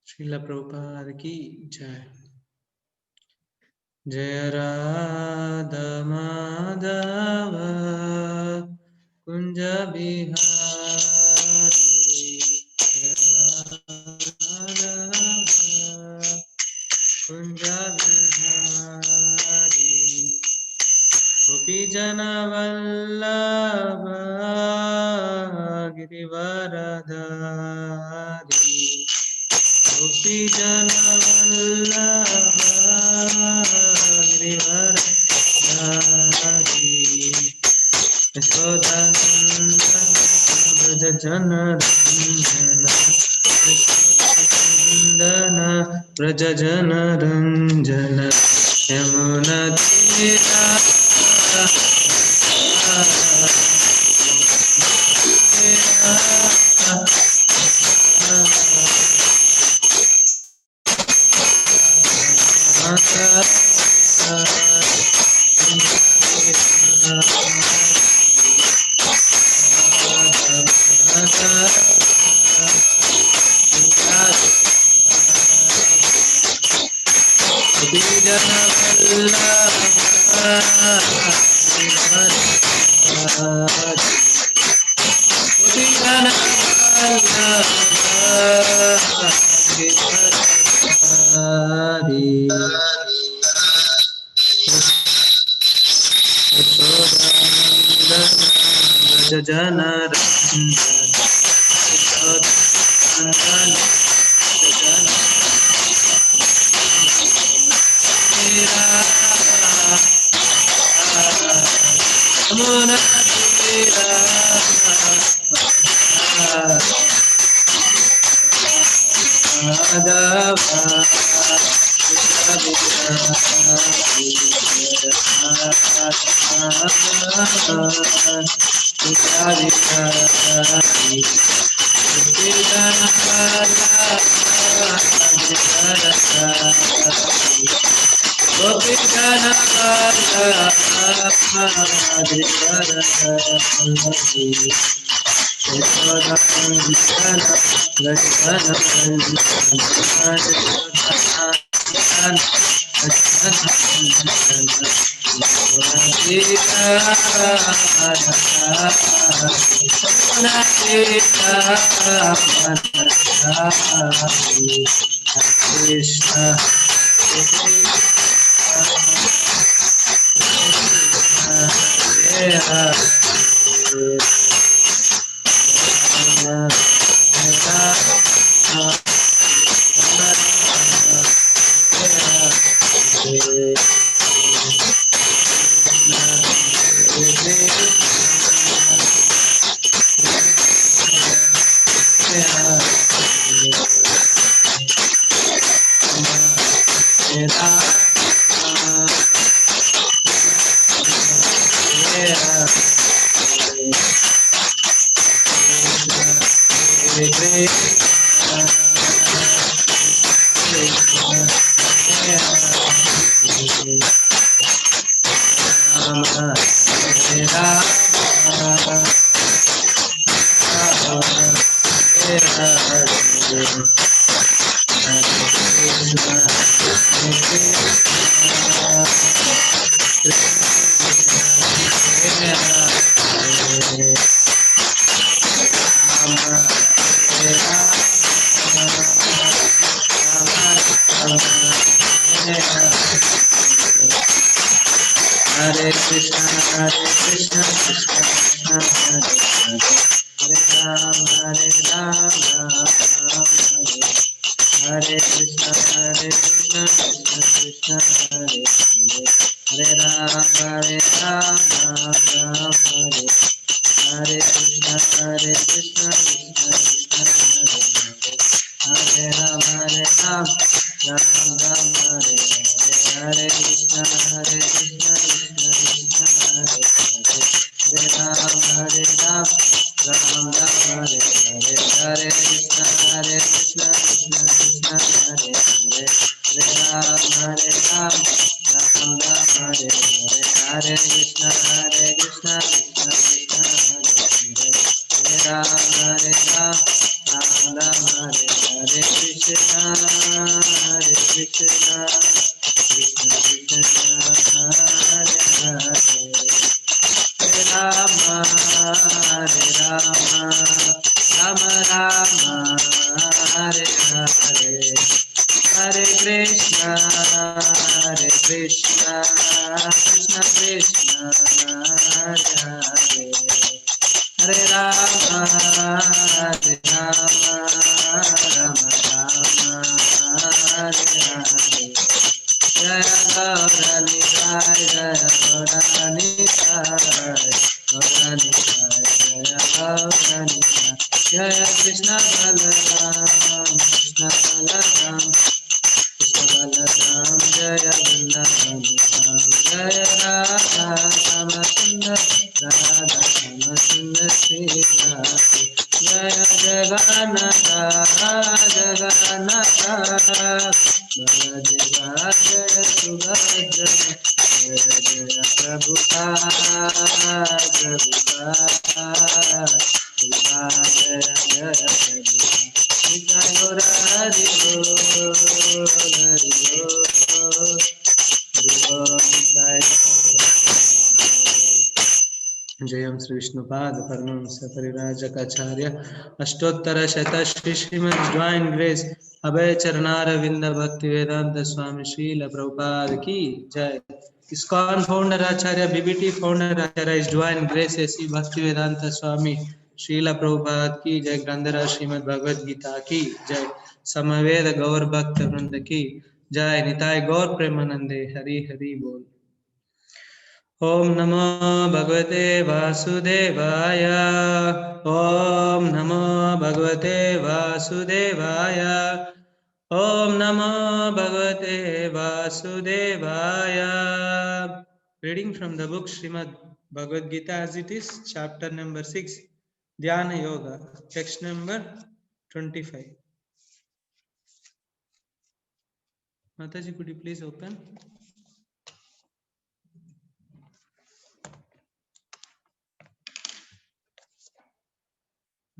श्रील प्रभुपाद की जय। जय राधा माधव कुंज बिहारी, जय राधा कुंज बिहारी, गोपी जन वल्लभ गिरिवरधारी, गोपी जन वल्लभ गिरिवरधारी, यशोदानंदन व्रज जनरंजन, यशोदानंदन व्रज जनरंजन, यमुना तीरा जयम श्री विष्णुपाद परमहंस परिव्राजकाचार्य अष्टोत्तर शत श्रीमद् डिवाइन ग्रेस अभय चरणारविंद भक्ति वेदांत स्वामी श्रील प्रभुपाद की जय। इस्कॉन फाउंडर आचार्य बीबीटी फाउंडर आचार्य इस डिवाइन ग्रेस ऐसी भक्ति वेदांत स्वामी श्रील प्रभुपाद की जय। ग्रंथराज श्रीमद् भगवद गीता की जय। समवेद गौर भक्त वृंद की जय। निताय गौर प्रेमानंदे हरि हरि बोल। ओम नमो भगवते वासुदेवाय। ओम नमो भगवते वासुदेवाय। ओम नमो भगवते वासुदेवाय। Reading from the book Srimad Bhagavad Gita as it is, chapter number 6, Dhyana Yoga, text number 25. Mataji, could you please open?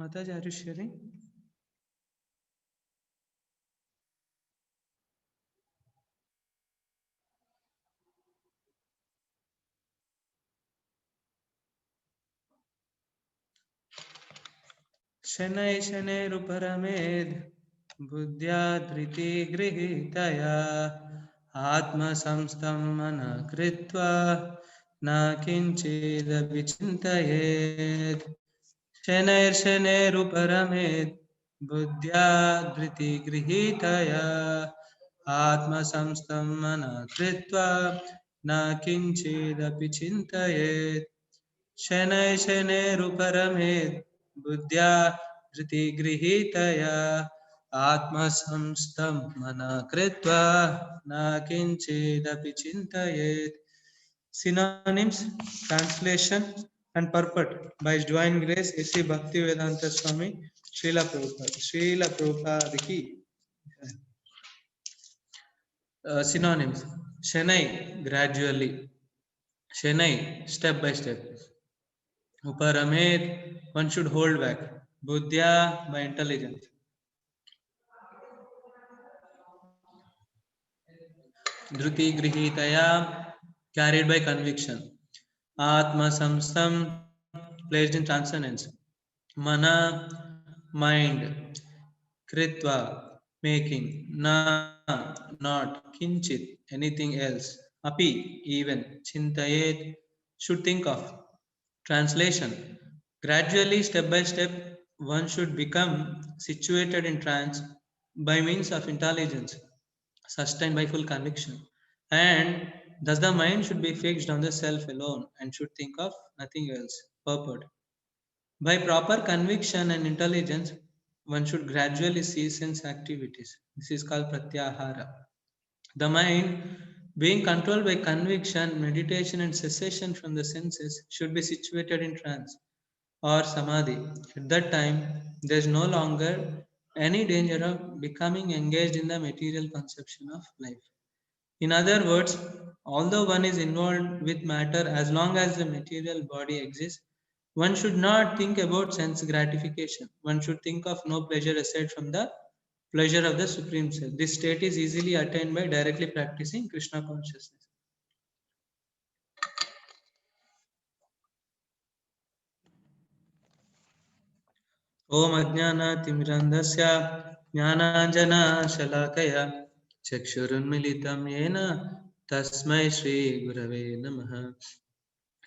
Mataji, are you sharing? शनै शनैरुपरमेद् बुद्ध्या धृति गृहीतया आत्मसंस्थं मनः कृत्वा न किञ्चिदपि चिन्तयेत्। शनैर्शनैरुपरमेद् बुद्ध्या धृति गृहीतया आत्मसंस्थं मनः कृत्वा न किञ्चिदपि चिन्तयेत्। शनै शनैरुपरमेद् बुद्ध्या धृति गृहीतया आत्मसंस्थं मनः कृत्वा न किञ्चिदपि चिन्तयेत्। Synonyms, translation and purport by His Divine Grace A.C. Bhaktivedanta Swami Srila Prabhupada. Srila Prabhupada ki. Synonyms: Shanai, gradually. Shanai, step by step. Uparamed, one should hold back. Buddhya, by intelligence. Dhruti grihitaya, carried by conviction. Atma samstam, placed in transcendence. Mana, mind. Kritva, making. Na, not. Kinchit, anything else. Api, even. Chintayet, should think of. Translation: gradually, step by step, one should become situated in trance by means of intelligence, sustained by full conviction. And thus, the mind should be fixed on the self alone and should think of nothing else. Purport: by proper conviction and intelligence, one should gradually cease sense activities. This is called pratyahara. The mind, being controlled by conviction, meditation, and cessation from the senses, should be situated in trance or samadhi. At that time, there is no longer any danger of becoming engaged in the material conception of life. In other words, although one is involved with matter as long as the material body exists, one should not think about sense gratification. One should think of no pleasure aside from the pleasure of the Supreme Self. This state is easily attained by directly practicing Krishna consciousness. Om Ajnana-timirandasya Jnananjana-shalakaya Chakshurunmilitam Yena Tasmai Shri Gurave Namaha.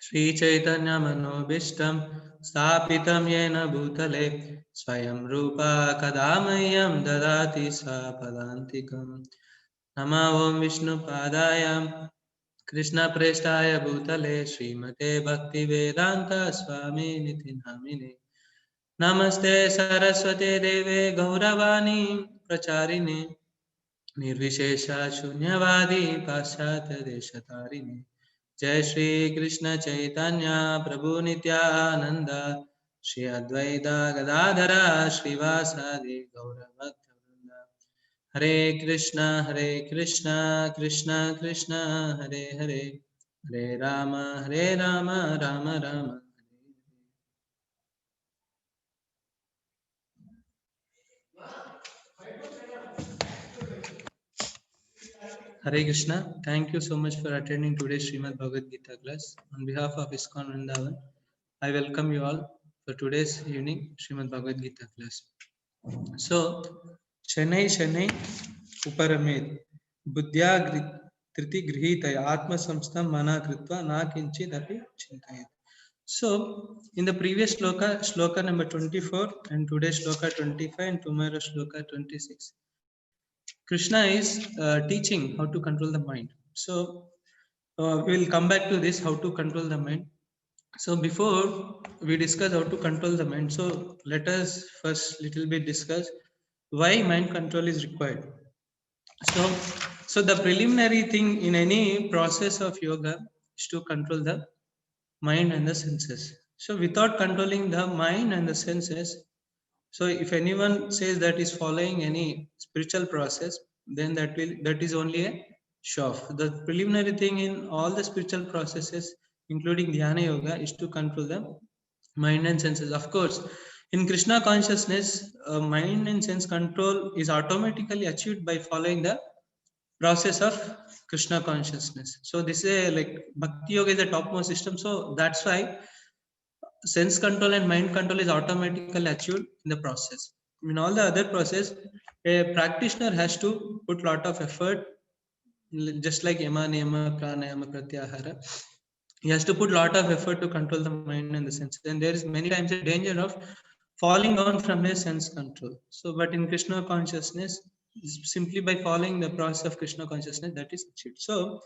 Shri Chaitanya Manobishtam Stapitam Yena Bhutale Swayam Rupa Kadamayam Dadati Swapadantikam. Nama Om Vishnu Padayam Krishna Prestaya Bhutale Srimate Bhakti Vedanta Swami Niti Namine. Namaste Saraswate Deve Gauravani Pracharine Nirvishesha Shunyavadi Paschat Deshatarine. Jai Shri Krishna Chaitanya Prabhu Nityananda Shri Advaita Gadadhara Srivasadi Gauravakta. Hare Krishna Krishna Krishna Hare Hare Hare Rama Rama Rama. Hare Krishna. Thank you so much for attending today's Srimad Bhagavad Gita class. On behalf of ISKCON Vrindavan, I welcome you all for today's evening Srimad Bhagavad Gita class. So, Shanai Uparamed Buddhya Triti Grihitaya Atma Samstam Mana Kritva Na Kinchit Api Chintayat. So, in the previous shloka number 24 and today's shloka 25 and tomorrow's shloka 26, Krishna is teaching how to control the mind. So we will come back to this, how to control the mind. So before we discuss how to control the mind, so let us first little bit discuss why mind control is required. So the preliminary thing in any process of yoga is to control the mind and the senses. So without controlling the mind and the senses, so if anyone says that is following any spiritual process, then that is only a show off. The preliminary thing in all the spiritual processes, including dhyana yoga, is to control the mind and senses. Of course, in Krishna consciousness, mind and sense control is automatically achieved by following the process of Krishna consciousness. So this is a, like Bhakti Yoga is the topmost system. So that's why sense control and mind control is automatically achieved in the process. In all the other process, a practitioner has to put lot of effort, just like yama, niyama, pranayama, pratyahara. He has to put lot of effort to control the mind and the senses. And there is many times a danger of falling down from a sense control. So, but in Krishna consciousness, simply by following the process of Krishna consciousness, that is achieved. So,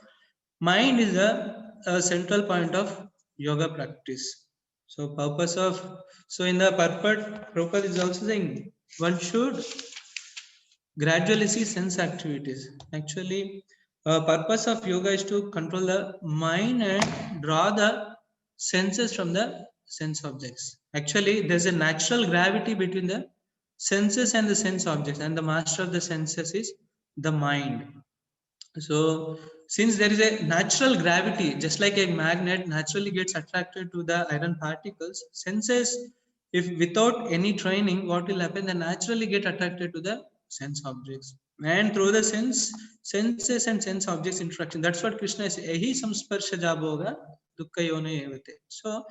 mind is a central point of yoga practice. So purpose of, so in the purport, Prabhupada is also saying one should gradually see sense activities. Actually, purpose of yoga is to control the mind and draw the senses from the sense objects. Actually, there's a natural gravity between the senses and the sense objects, and the master of the senses is the mind. So since there is a natural gravity, just like a magnet naturally gets attracted to the iron particles, senses, if without any training, what will happen? They naturally get attracted to the sense objects. And through the senses and sense objects interaction, that's what Krishna is. Ehi samsparsha jabhoga dukkha yone evate. So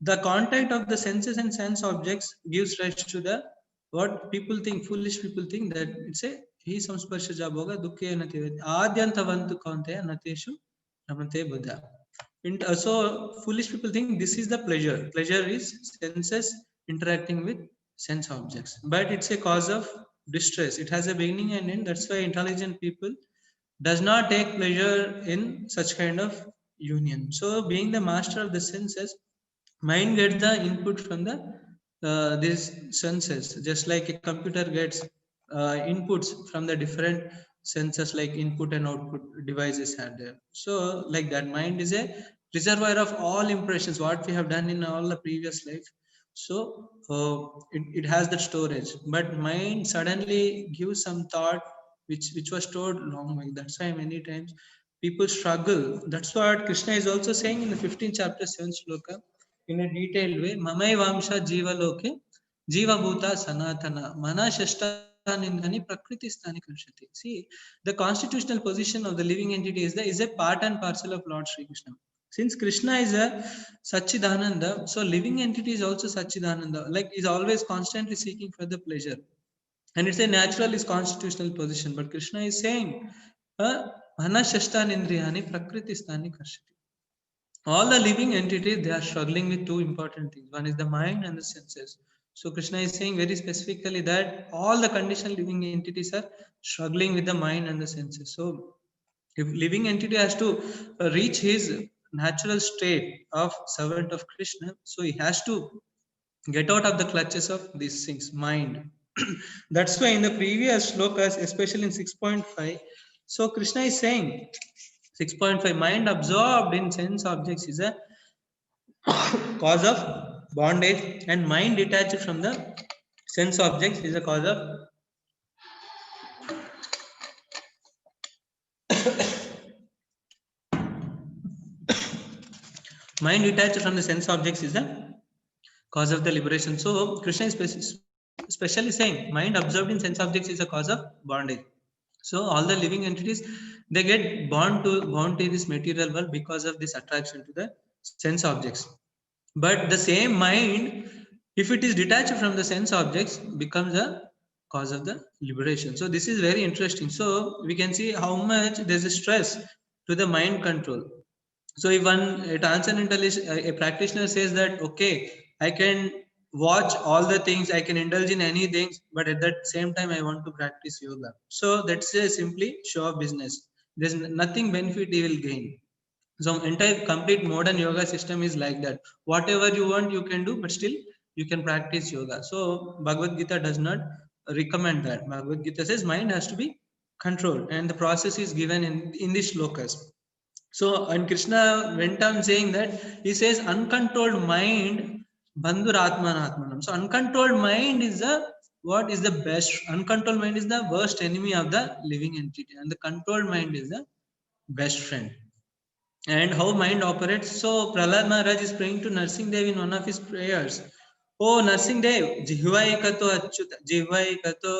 the contact of the senses and sense objects gives rise to the, what people think, foolish people think that it's a he samsparsha jabhoga dukkhe nati adyantavantu kaunteya nateshu ramante buddha. So foolish people think this is the pleasure. Pleasure is senses interacting with sense objects, but it's a cause of distress. It has a beginning and end. That's why intelligent people does not take pleasure in such kind of union. So being the master of the senses, mind gets the input from the these senses, just like a computer gets inputs from the different senses, like input and output devices are there. So like that, mind is a reservoir of all impressions what we have done in all the previous life. So it has that storage, but mind suddenly gives some thought which was stored long back. That's why many times people struggle. That's what Krishna is also saying in the 15th chapter 7th shloka in a detailed way. Mamai Vamsha Jiva Loke Jiva Bhuta Sanatana Mana Shashta nindani prakriti sthani karshati. See, the constitutional position of the living entity is a part and parcel of Lord Sri Krishna. Since Krishna is a Sachidananda, so living entity is also Sachidananda, like is always constantly seeking for the pleasure. And it's a natural is constitutional position, but Krishna is saying manashashtan indriyani prakriti sthani karshati. All the living entities, they are struggling with two important things. One is the mind and the senses. So Krishna is saying very specifically that all the conditioned living entities are struggling with the mind and the senses. So if living entity has to reach his natural state of servant of Krishna, so he has to get out of the clutches of these things, mind. That's why in the previous slokas, especially in 6.5, so Krishna is saying 6.5, mind absorbed in sense objects is a cause of bondage, and mind detached from the sense objects is a cause of mind detached from the sense objects is the cause of the liberation. So Krishna is especially saying mind absorbed in sense objects is a cause of bondage. So all the living entities, they get bound to this material world because of this attraction to the sense objects. But the same mind, if it is detached from the sense objects, becomes a cause of the liberation. So this is very interesting. So we can see how much there's a stress to the mind control. So if a transcendentalist, a practitioner says that, okay, I can watch all the things, I can indulge in any things, but at that same time, I want to practice yoga. So that's a simply show of business. There's nothing benefit he will gain. So entire complete modern yoga system is like that. Whatever you want, you can do, but still you can practice yoga. So Bhagavad Gita does not recommend that. Bhagavad Gita says mind has to be controlled, and the process is given in this slokas. So, and Krishna went on saying that he says uncontrolled mind bandhur atmanam. So uncontrolled mind is the what is the best. Uncontrolled mind is the worst enemy of the living entity, and the controlled mind is the best friend. And how mind operates. So Prahlad Maharaj is praying to Narsingh Dev in one of his prayers. Oh Narsingh Dev, jihvai kato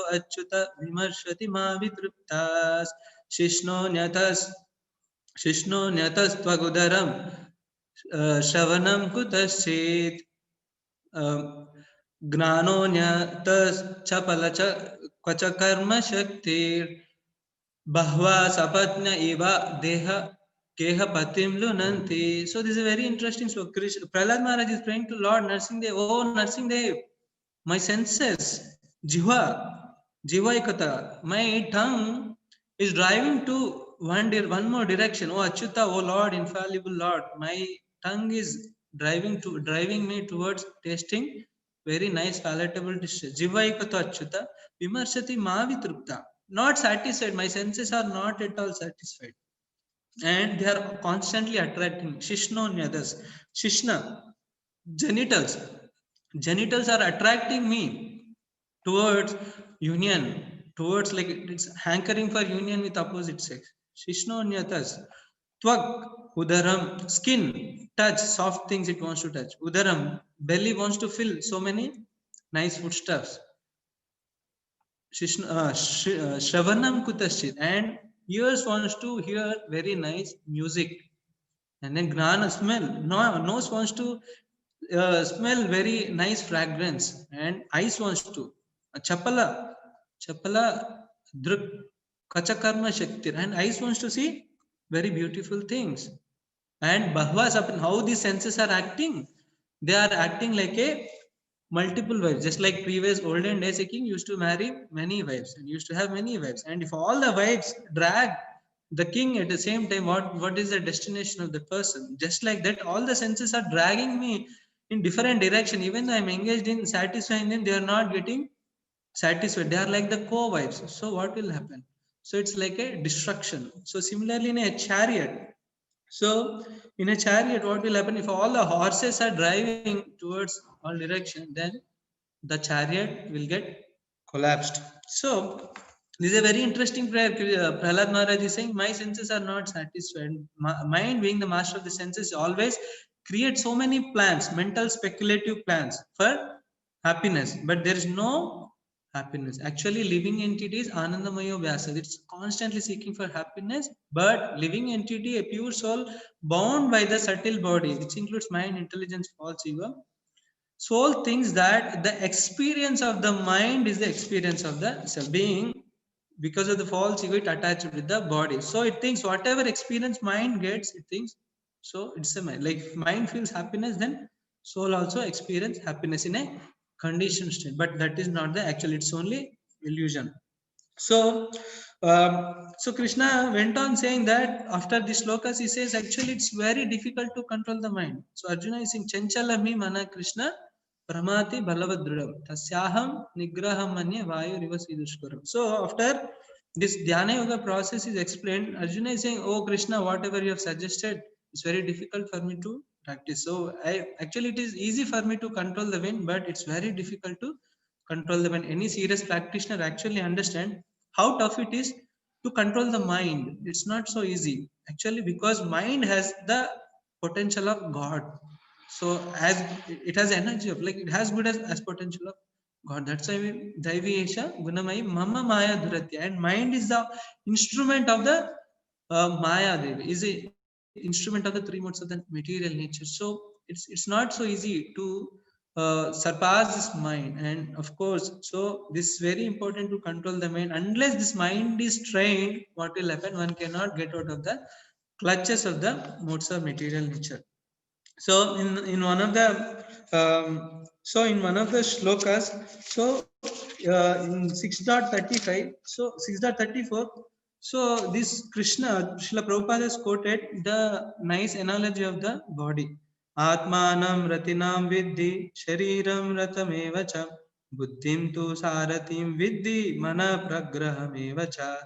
achyuta vimarshati ma vitruptas shishno nyatas शिष्णोऽन्यतस्त्वगुदरं श्रवणं कुतश्चेत् ज्ञानोऽन्यतश्चपलच क्वच कर्मशक्तिर्बह्वा सपत्न इव देह केहपतिं लुनन्ति. So this is a very interesting. So Prahlad Maharaj is praying to Lord Narsingh. Oh Narsingh, my senses, jivaikata, my tongue is driving to one more direction. Oh Achyuta, oh Lord, infallible Lord, my tongue is driving me towards tasting very nice palatable dishes. Jivaikata Achyuta, vimarshati ma vitrupta. Not satisfied. My senses are not at all satisfied, and they are constantly attracting. Shishno nyadas. Shishna, genitals. Genitals are attracting me towards union, towards like it's hankering for union with opposite sex. Shishno nyatas. Twag, udaram, skin, touch, soft things it wants to touch. Udaram, belly wants to fill so many nice foodstuffs. Shravanam kutashit, and ears wants to hear very nice music. And then Gnana smell, nose wants to smell very nice fragrance, and eyes wants to. Chapala, druk, kachakarma shakti, and eyes wants to see very beautiful things. And Bahwas, how these senses are acting, they are acting like a multiple wives, just like previous olden days a king used to marry many wives and used to have many wives. And if all the wives drag the king at the same time, what is the destination of the person? Just like that, all the senses are dragging me in different direction. Even though I'm engaged in satisfying them, they are not getting satisfied. They are like the co-wives. So what will happen? So it's like a destruction. So similarly in a chariot, so in a chariot, what will happen if all the horses are driving towards all direction? Then the chariot will get collapsed. So this is a very interesting prayer. Prahlad Maharaj is saying, my senses are not satisfied. Mind, being the master of the senses, always create so many plans, mental speculative plans for happiness, but there is no happiness. Actually, living entity is Anandamaya Vyasa. It's constantly seeking for happiness, but living entity, a pure soul, bound by the subtle body, which includes mind, intelligence, false ego. Soul thinks that the experience of the mind is the experience of the self. Being, because of the false ego, it attached with the body. So it thinks whatever experience mind gets, it thinks so it's a mind. Like if mind feels happiness, then soul also experience happiness in a conditioned state. But that is not the actual. It's only illusion. So, Krishna went on saying that after this slokas, he says actually it's very difficult to control the mind. So Arjuna is saying, Chanchalami mana Krishna pramati balavadrudam tasyaham nigraham manye vayu rivasidushkaram. So after this dhyana yoga process is explained, Arjuna is saying, oh Krishna, whatever you have suggested, it's very difficult for me to practice. So I actually it is easy for me to control the wind, but it's very difficult to control them. And any serious practitioner actually understand how tough it is to control the mind. It's not so easy actually, because mind has the potential of God. So as it has energy of, like it has good as potential of God. That's why Daiviyesha Gunamai Mama Maya Dhuratya, and mind is the instrument of the Maya Devi, is a instrument of the three modes of the material nature. So it's not so easy to surpass this mind. And of course, so this is very important to control the mind. Unless this mind is trained, what will happen? One cannot get out of the clutches of the modes of material nature. So in one of the in one of the shlokas, so in 6.35, so 6.34, so this Krishna, Srila Prabhupada has quoted the nice analogy of the body. Atmanam ratinam viddhi shariram ratameva cha buddhim tu saratim viddhi mana pragraham cha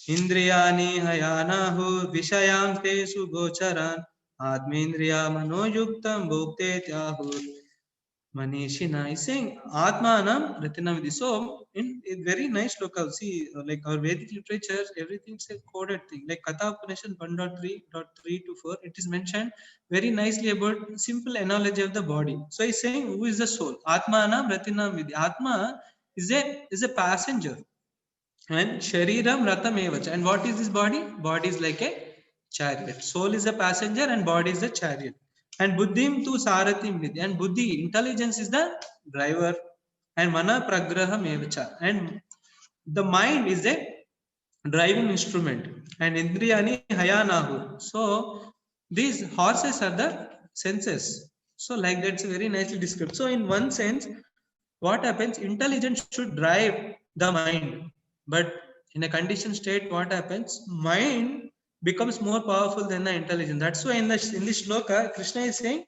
indriyani hayanahu vishayam te sugocharan Atmendriya Manojuktam Bhokte Tyahur Manishina is saying Atmanam Ratinamidi. So in very nice local, see like our Vedic literature, everything is a coded thing. Like Katha Upanishad 1.3.3 to 4, it is mentioned very nicely about simple analogy of the body. So he's saying who is the soul? Atmanam Ratinamidi. Atma is a passenger. And Shariram Ratam Evacha. And what is this body? Body is like a chariot. Soul is a passenger and body is a chariot. And Buddhim tu Saratim Vidya. And Buddhi, intelligence is the driver. And Mana Pragraham Evacha. And the mind is a driving instrument. And Indriyani Hayanahu. So these horses are the senses. So like that's very nicely described. So in one sense, what happens? Intelligence should drive the mind, but in a conditioned state, what happens? Mind becomes more powerful than the intelligence. That's why in this shloka, Krishna is saying,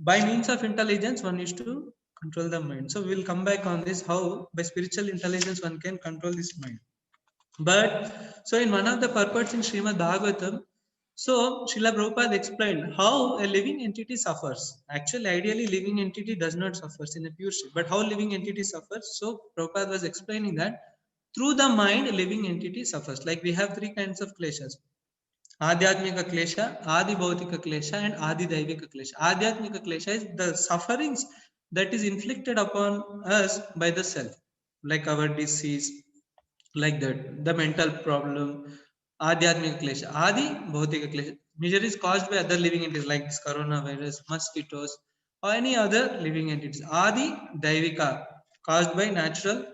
by means of intelligence, one is to control the mind. So we'll come back on this, how by spiritual intelligence one can control this mind. But so in one of the purports in Srimad Bhagavatam, so Srila Prabhupada explained how a living entity suffers. Actually, ideally, living entity does not suffer in a pure state. But how living entity suffers? So Prabhupada was explaining that through the mind, a living entity suffers. Like we have three kinds of kleshas: Adhyatmika klesha, Adi Bhautika klesha, and Adi Daivika klesha. Adhyatmika klesha is the sufferings that is inflicted upon us by the self, like our disease, like that, the mental problem. Adhyatmika klesha, Adi Bhautika klesha. Misery is caused by other living entities like this coronavirus, mosquitoes, or any other living entities. Adi Daivika, caused by natural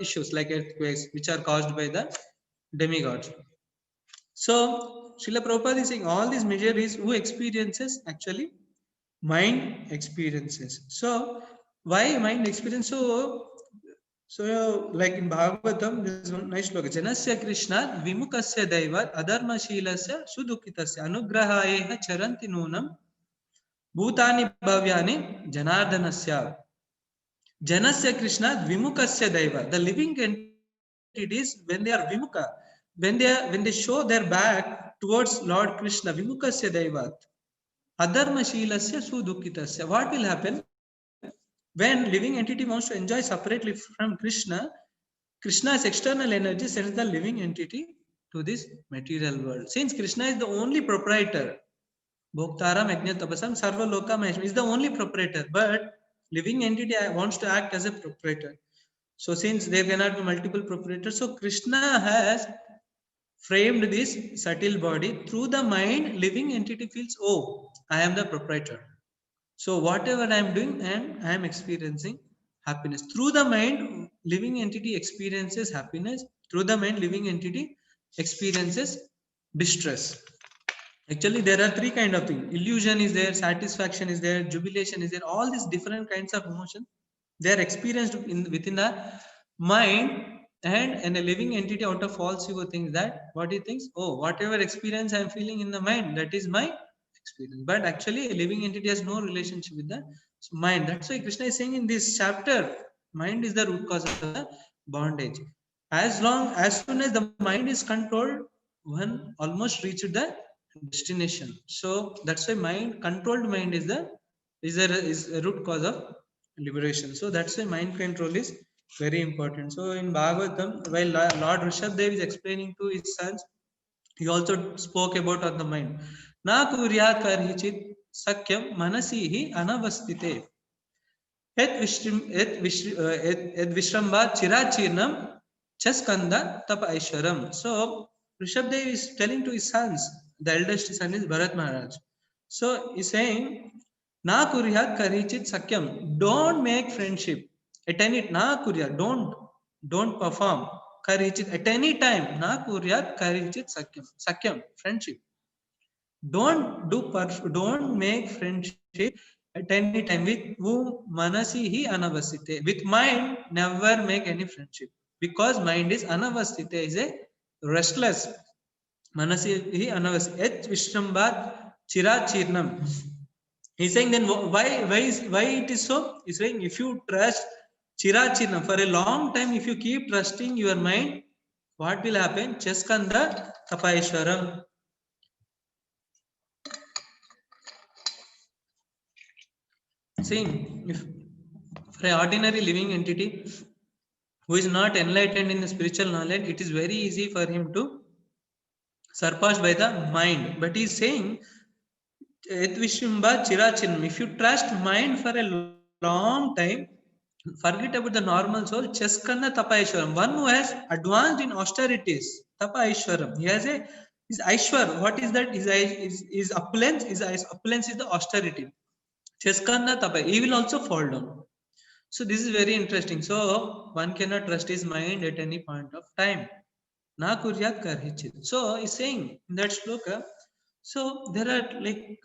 issues like earthquakes, which are caused by the demigods. So, Srila Prabhupada is saying all these miseries who experiences actually mind experiences. So, why mind experience? So like in Bhagavatam, there is one nice sloka. Janasya Krishna Vimukasya Daivat Adharmashilasya Sudukitasya Anugrahayeha Charanti Nunam Bhutani Bhavyani Janardanasya. Janasya Krishna Vimukasya Daiva. The living entities, when they are Vimuka, when they show their back towards Lord Krishna, Vimukasya Daivat, Adharmashilasya Sudukitasya. What will happen? When living entity wants to enjoy separately from Krishna, Krishna's external energy sends the living entity to this material world. Since Krishna is the only proprietor, Bhoktaram Ajna Tapasam Sarva Loka Maheshwar is the only proprietor, but living entity wants to act as a proprietor. So since there cannot be multiple proprietors, so Krishna has framed this subtle body through the mind. Living entity feels, oh, I am the proprietor. So whatever I am doing, I am experiencing happiness. Through the mind, living entity experiences happiness. Through the mind, living entity experiences distress. Actually, there are three kind of things. Illusion is there, satisfaction is there, jubilation is there. All these different kinds of emotion, they are experienced within the mind, and a living entity out of false ego thinks that what he thinks, oh, whatever experience I am feeling in the mind, that is my experience. But actually, a living entity has no relationship with the mind. That's why Krishna is saying in this chapter, mind is the root cause of the bondage. As soon as the mind is controlled, one almost reached the destination. So that's why controlled mind is a root cause of liberation. So that's why mind control is very important. So in Bhagavatam, while Lord Rishabdev is explaining to his sons, he also spoke about on the mind. Na kuryat karhichit sakyam manasihi anavastite. Et vishramba chirachirnam chaskanda tap aishwaram. So Rishabdev is telling to his sons, the eldest son is Bharat Maharaj. So he's saying, Na kuryat karichit sakyam. Don't make friendship. At any na kuryat, don't perform. Karichit at any time. Na kuryat karichit sakyam. Sakyam, friendship. Don't make friendship at any time with whom manasi hi anavasite. With mind, never make any friendship, because mind is anavasite, is a restless. Manasi hi anavasite et vishrambhat chirachirnam. He's saying, then why it is so? He's saying, if you trust chirachirnam for a long time, if you keep trusting your mind, what will happen? Chaskanda tapaishwaram. See, if for an ordinary living entity who is not enlightened in the spiritual knowledge, it is very easy for him to surpassed by the mind. But he is saying, if you trust mind for a long time, forget about the normal soul. Cheskanna Tapaishwaram. One who has advanced in austerities, Tapaishwaram. He has a his Aishwar. What is that? His opulence. His opulence is the austerity. Cheskanna Tapai. He will also fall down. So this is very interesting. So one cannot trust his mind at any point of time. Na kuryat karhichit. So he's saying in that shloka, so there are like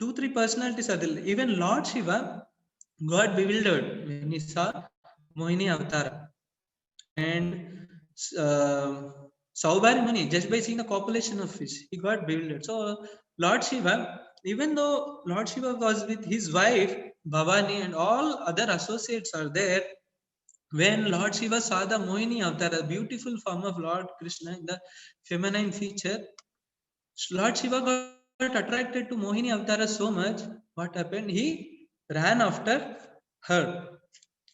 2-3 personalities are there. Even Lord Shiva got bewildered when he saw Mohini Avatara. And Saubhari Muni, just by seeing the copulation of fish, he got bewildered. So Lord Shiva, even though Lord Shiva was with his wife Bhavani and all other associates are there, when Lord Shiva saw the Mohini Avatar, a beautiful form of Lord Krishna, the feminine feature, Lord Shiva got attracted to Mohini Avatara so much. What happened? He ran after her.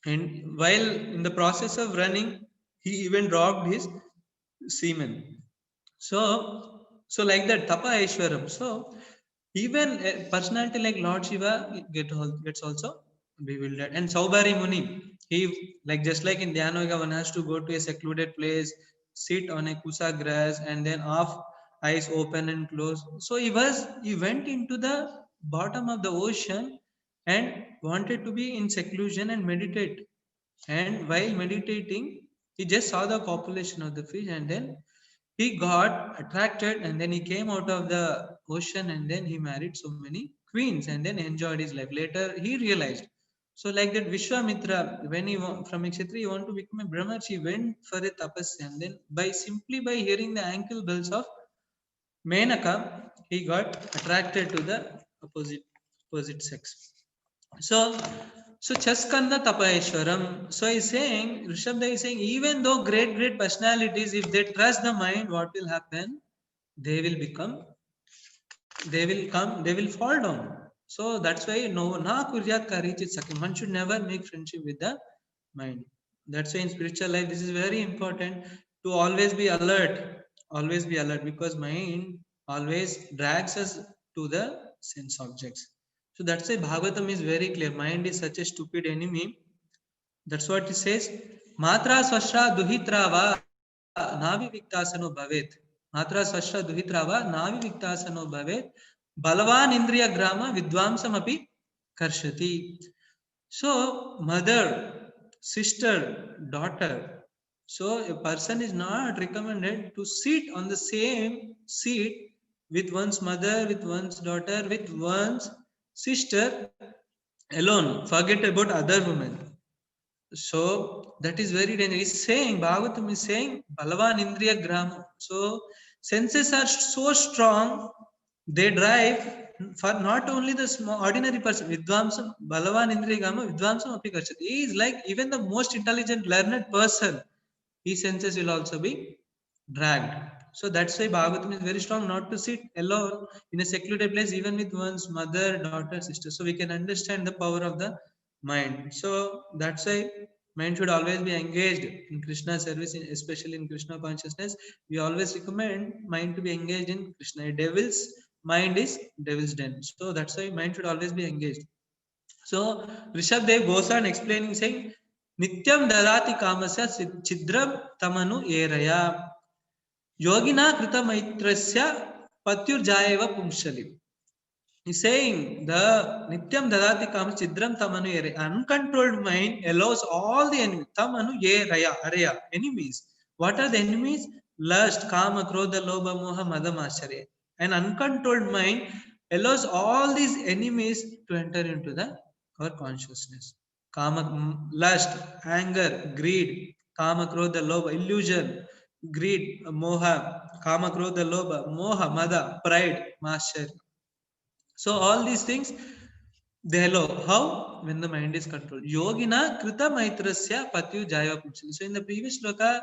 And while in the process of running, he even dropped his semen. So like that, Tapa Aishwaram. So even a personality like Lord Shiva gets also bewildered. And Saubhari Muni, he like just like in Dhyana Yoga, one has to go to a secluded place, sit on a kusa grass, and then off eyes open and close. So he went into the bottom of the ocean and wanted to be in seclusion and meditate. And while meditating, he just saw the copulation of the fish, and then he got attracted, and then he came out of the ocean, and then he married so many queens and then enjoyed his life. Later he realized, so like that Vishwamitra, when from a Kshatriya he want to become a Brahmarshi, he went for a tapasya, and then simply by hearing the ankle bells of Menaka, he got attracted to the opposite sex. So Chaskanda Tapaishwaram. So he's saying, Rishabda is saying, even though great personalities, if they trust the mind, what will happen? They will fall down. So that's why no na kuryat karichit sakim. One should never make friendship with the mind. That's why in spiritual life, this is very important to always be alert, because mind always drags us to the sense objects. So that's why Bhagavatam is very clear. Mind is such a stupid enemy. That's what it says. Matra swashra duhitrava navi viktasano bhavet. Matra swashra duhitrava navi viktasano bhavet. Balavan indriya grama vidvamsam api karshati. So mother, sister, daughter. So a person is not recommended to sit on the same seat with one's mother, with one's daughter, with one's sister alone. Forget about other women. So that is very dangerous. He's saying, Bhagavatam is saying, Balavan Indriya Grama. So senses are so strong, they drive for not only the small ordinary person, Vidvamsam, Balavan Indriya Grama, Vidvamsam Api Karchati. He is like even the most intelligent, learned person, his senses will also be dragged. So that's why Bhagavatam is very strong not to sit alone in a secluded place, even with one's mother, daughter, sister. So we can understand the power of the mind. So that's why mind should always be engaged in Krishna service, especially in Krishna consciousness. We always recommend mind to be engaged in Krishna. A devil's mind is devil's den. So that's why mind should always be engaged. So Rishabh Dev goes on explaining, saying, Nityam dadati kamasya chidram tamanu eraya. Yogina krita maitrasya patyurjayeva pumshali. He's saying the Nityam dadati kamasya chidram tamanu eraya. Uncontrolled mind allows all the enemies. Tamanu eraya, araya, enemies. What are the enemies? Lust, kama, krodha, lobha, moha, mada, mascharya. An uncontrolled mind allows all these enemies to enter into the our consciousness. Kama, lust, anger, greed, kama, krodha, lobha, illusion, greed, moha, kama, krodha, lobha, moha, mada, pride, mascharya. So all these things they allow. How? When the mind is controlled. Yogina krita maitrasya patyu jaya pumsali. So in the previous sloka,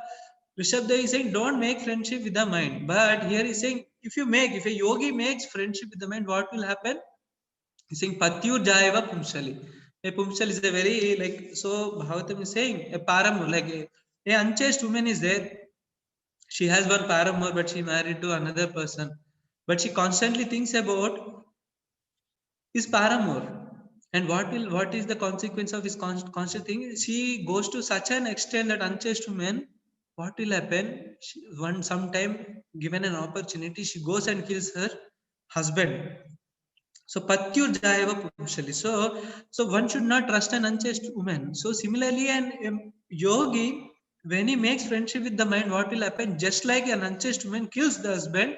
Rishabda is saying don't make friendship with the mind. But here he's saying if a yogi makes friendship with the mind, what will happen? He's saying patyu jaya pumsali. A pumsal is a very like so Bhagavatam is saying a param like a unchaste woman is there. She has one paramour, but she married to another person. But she constantly thinks about his paramour. And what is the consequence of his constant thing? She goes to such an extent that unchaste woman, what will happen? One sometime given an opportunity, she goes and kills her husband. So patyur jayava pumshali. So one should not trust an unchaste woman. So similarly, an yogi, when he makes friendship with the mind, what will happen? Just like an unchaste woman kills the husband,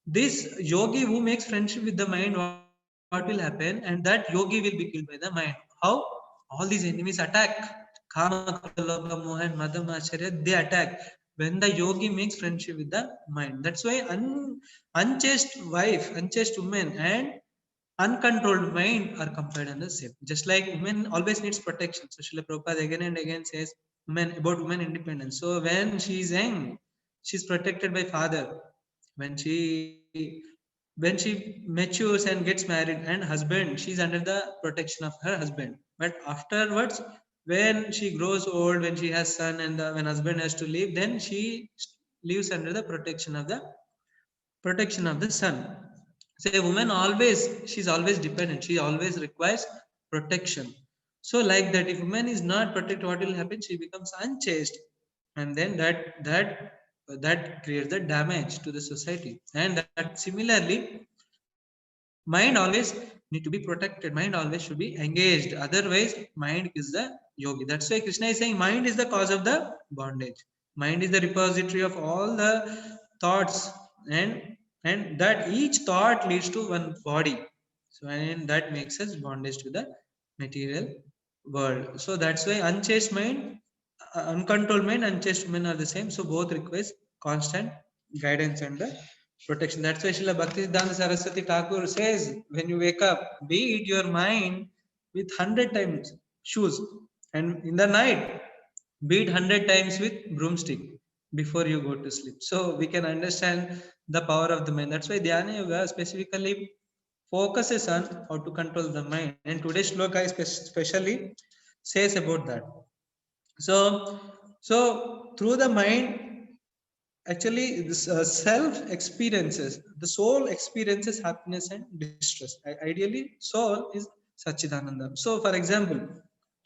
this yogi who makes friendship with the mind, what will happen? And that yogi will be killed by the mind. How? All these enemies attack. Kama, Krodha, Lobha, Moha, and Mada, Macharya, they attack when the yogi makes friendship with the mind. That's why unchaste wife, unchaste woman, and uncontrolled mind are compared in the same. Just like women always needs protection. So Srila Prabhupada again and again says women independence. So when she is young, she's protected by father. When she matures and gets married and husband, she's under the protection of her husband. But afterwards, when she grows old, when she has son and when husband has to leave, then she lives under the protection of the son. So a woman always, she's always dependent. She always requires protection. So like that, if woman is not protected, what will happen? She becomes unchaste, and then that creates the damage to the society. And that similarly, mind always need to be protected. Mind always should be engaged. Otherwise, mind is the yogi. That's why Krishna is saying mind is the cause of the bondage. Mind is the repository of all the thoughts, and that each thought leads to one body. So and that makes us bondage to the material world. So that's why unchaste mind, uncontrolled mind, unchaste women are the same. So both requires constant guidance and the protection. That's why Srila Bhaktisiddhanta Saraswati Thakur says, when you wake up, beat your mind with 100 times shoes, and in the night, beat 100 times with broomstick before you go to sleep. So we can understand the power of the mind. That's why Dhyana Yoga specifically focuses on how to control the mind. And today's shloka especially says about that. So through the mind, actually, this self experiences, the soul experiences happiness and distress. Ideally, soul is Sachidananda. So, for example,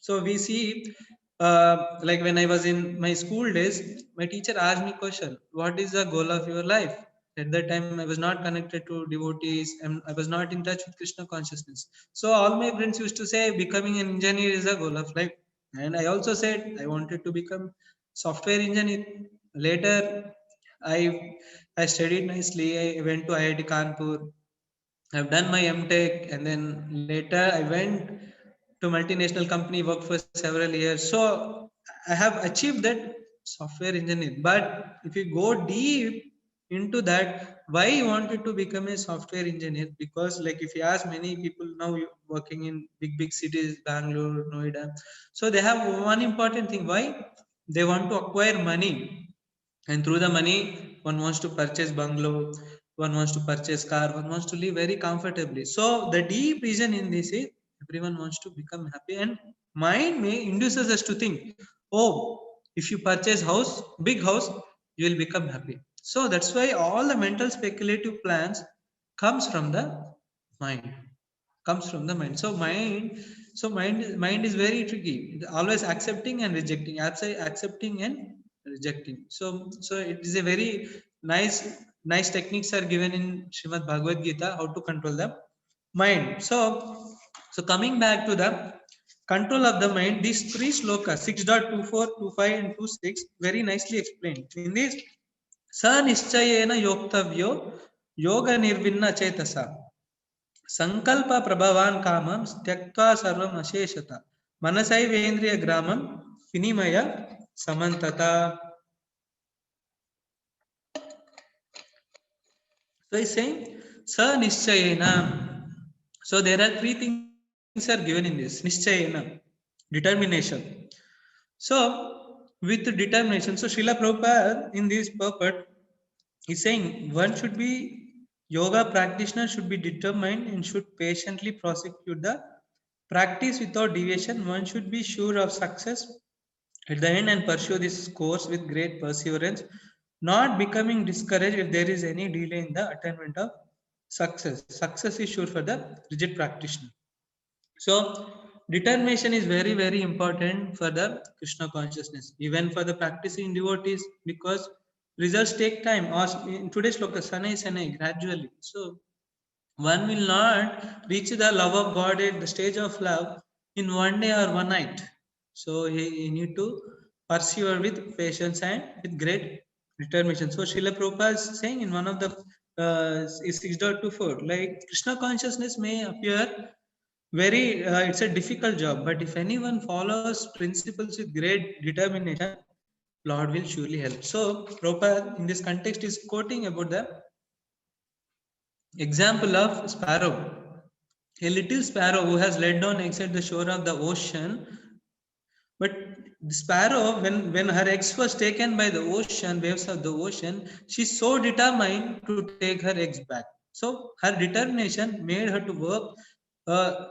so we see like when I was in my school days, my teacher asked me question, what is the goal of your life? At that time, I was not connected to devotees and I was not in touch with Krishna consciousness. So all my friends used to say becoming an engineer is a goal of life. And I also said I wanted to become software engineer. Later, I I studied nicely. I went to IIT Kanpur. I've done my MTech, and then later I went to multinational company, worked for several years. So I have achieved that software engineer. But if you go deep into that, why you wanted to become a software engineer? Because like if you ask many people now working in big cities, Bangalore, Noida, so they have one important thing. Why? They want to acquire money, and through the money one wants to purchase bungalow, one wants to purchase car, one wants to live very comfortably. So the deep reason in this is everyone wants to become happy, and mind may induces us to think, oh, if you purchase house, big house, you will become happy. So that's why all the mental speculative plans comes from the mind, comes from the mind. So mind is very tricky, always accepting and rejecting, accepting and rejecting. So it is a very nice techniques are given in Srimad Bhagavad Gita, how to control the mind. So coming back to the control of the mind, these three slokas 6.24, 25 and 26 very nicely explained in this. Sa nischayena yoktavyo yoga nirvinna chetasa సంకల్ప ప్రభవాన్ కామం త్యక్వా సర్వం అశేషత మనసైవేంద్రియ గ్రామం వినిమయ సమంతత. So he's saying sa nischayena. So there are three things are given in this nischayena, determination. So with determination, so Srila Prabhupada in this purport is saying one should be, yoga practitioner should be determined and should patiently prosecute the practice without deviation. One should be sure of success at the end and pursue this course with great perseverance, not becoming discouraged if there is any delay in the attainment of success. Success is sure for the rigid practitioner. So determination is very important for the Krishna consciousness, even for the practicing devotees, because results take time. Or in today's loka sanai sanai gradually. So one will not reach the love of God at the stage of love in one day or one night. So he need to pursue with patience and with great determination. So Srila Prabhupada is saying in one of the 6.24, like Krishna consciousness may appear very, it's a difficult job, but if anyone follows principles with great determination, Lord will surely help. So Prabhupada in this context is quoting about the example of sparrow. A little sparrow who has laid down eggs at the shore of the ocean, but the sparrow, when her eggs was taken by the ocean, waves of the ocean, she's so determined to take her eggs back. So her determination made her to work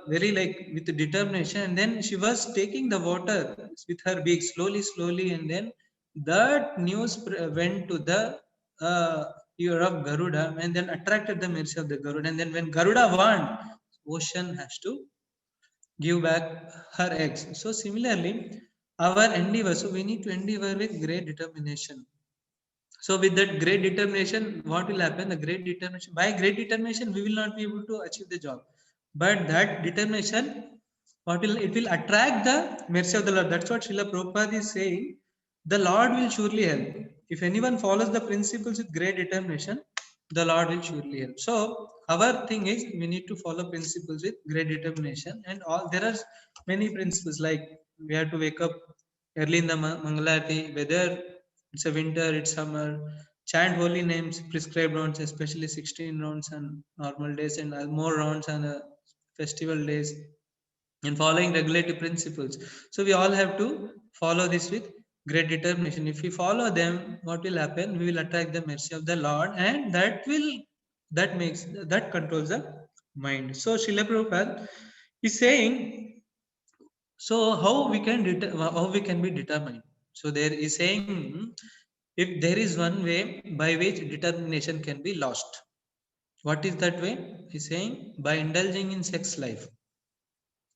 very like with determination, and then she was taking the water with her beak slowly, and then that news went to the ear of Garuda, and then attracted the mercy of the Garuda. And then when Garuda warned, ocean has to give back her eggs. So similarly, our endeavor, so we need to endeavor with great determination. So with that great determination, what will happen? The great determination, by great determination, we will not be able to achieve the job. But that determination, what will it will attract the mercy of the Lord. That's what Srila Prabhupada is saying. The Lord will surely help. If anyone follows the principles with great determination, the Lord will surely help. So our thing is we need to follow principles with great determination, and all there are many principles like we have to wake up early in the Mangalarti, whether it's a winter, it's summer, chant holy names, prescribed rounds, especially 16 rounds on normal days, and more rounds on festival days, and following regulative principles. So we all have to follow this with great determination. If we follow them, what will happen? We will attract the mercy of the Lord, and that controls the mind. So Srila Prabhupada is saying, so how we can be determined? So there is saying, if there is one way by which determination can be lost, what is that way? He's saying by indulging in sex life,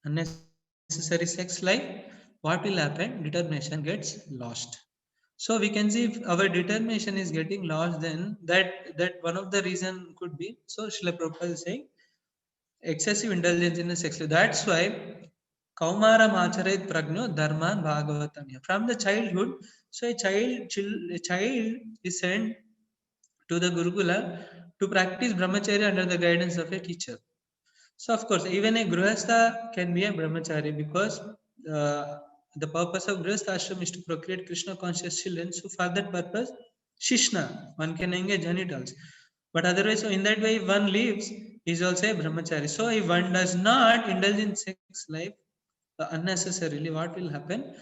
unnecessary sex life, what will happen? Determination gets lost. So we can see if our determination is getting lost, then that one of the reason could be. So Srila Prabhupada is saying excessive indulgence in the sex life. That's why Kaumaram acharet pragno dharman bhagavatanya. From the childhood, so a child is sent to the Gurukula to practice brahmacharya under the guidance of a teacher. So of course, even a grihastha can be a brahmachari, because the purpose of grihastha ashram is to procreate Krishna conscious children. So for that purpose, shishna, one can engage genitals. But otherwise, so in that way, if one lives, is also a brahmachari. So if one does not indulge in sex life unnecessarily, what will happen?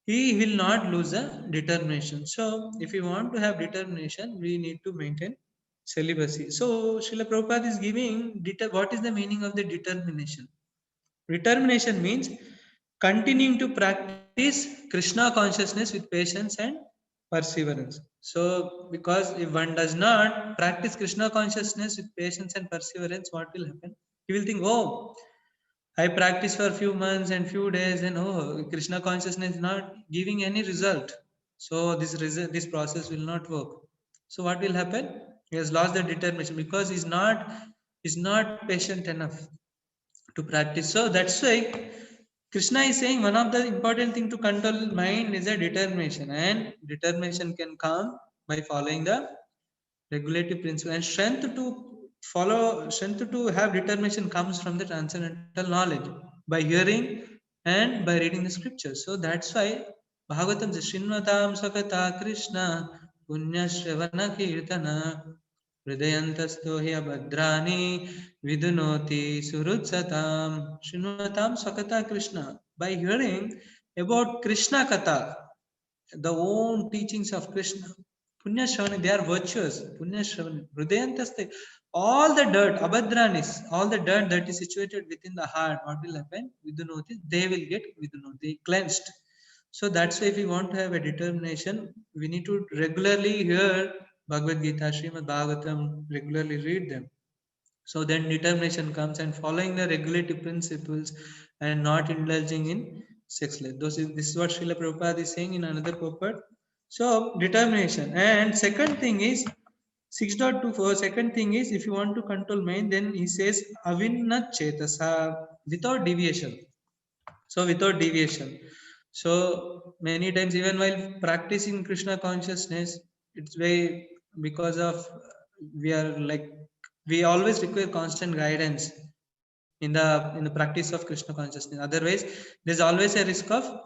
He will not lose the determination. So if we want to have determination, we need to maintain celibacy. So Srila Prabhupada is giving what is the meaning of the determination? Determination means continuing to practice Krishna consciousness with patience and perseverance. So because if one does not practice Krishna consciousness with patience and perseverance, what will happen? He will think, oh, I practice for a few months and few days, and oh, Krishna consciousness is not giving any result. So this process will not work. So what will happen? He has lost the determination because he's not patient enough to practice. So that's why Krishna is saying one of the important thing to control mind is a determination, and determination can come by following the regulative principle, and strength to have determination comes from the transcendental knowledge by hearing and by reading the scriptures. So that's why Bhagavatam says Shinvatam Sakata Krishna Punya Shravana Kirtana Hridayantasto hi abhadrani vidunoti surutsatam. Shinvatam Sakata Krishna, by hearing about Krishna Katha, the own teachings of Krishna. Punya Shravani, they are virtuous. Punya Shravani. Hridayantaste. All the dirt, abhadranis, all the dirt that is situated within the heart, what will happen? Vidunoti, they will get vidunoti, cleansed. So that's why if we want to have a determination, we need to regularly hear Bhagavad Gita, Srimad Bhagavatam, regularly read them. So then determination comes, and following the regulative principles and not indulging in sex life. This is what Srila Prabhupada is saying in another purport. So determination. And second thing is 6.24. Second thing is, if you want to control mind, then he says avinnat chetasa, without deviation. So without deviation. So many times, even while practicing Krishna consciousness, it's very, because of we are like, we always require constant guidance in the practice of Krishna consciousness. Otherwise, there's always a risk of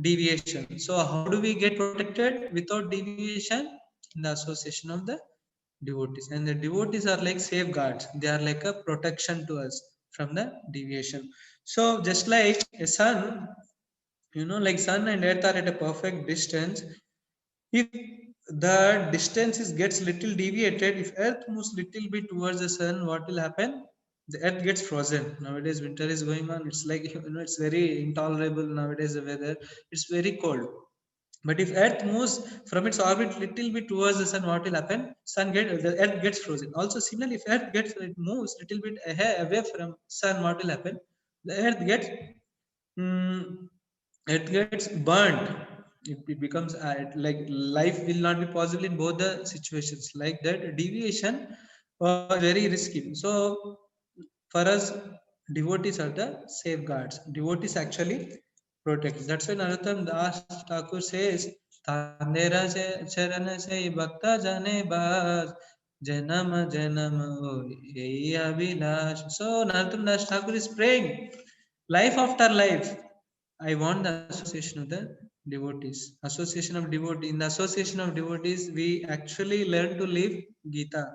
deviation. So how do we get protected without deviation? In the association of the devotees, and the devotees are like safeguards. They are like a protection to us from the deviation. So just like a sun, like sun and earth are at a perfect distance. If the distance gets little deviated, if earth moves little bit towards the sun, what will happen? The earth gets frozen. Nowadays winter is going on, it's like, it's very intolerable nowadays, the weather, it's very cold. But if earth moves from its orbit little bit towards the sun, what will happen? The earth gets frozen. Also similarly, if it moves little bit away from sun, what will happen? The earth gets mm, it gets burnt. It becomes like life will not be possible in both the situations. Like that, deviation was very risky. So for us, devotees are the safeguards. Devotees actually protect. That's why Narottam Das Thakur says, Tandera charan se bhakta jane bas janam janam hoy abhilash. So Narottam Das Thakur is praying, life after life, I want the association of the devotees. Association of devotees. In the association of devotees, we actually learn to live Gita.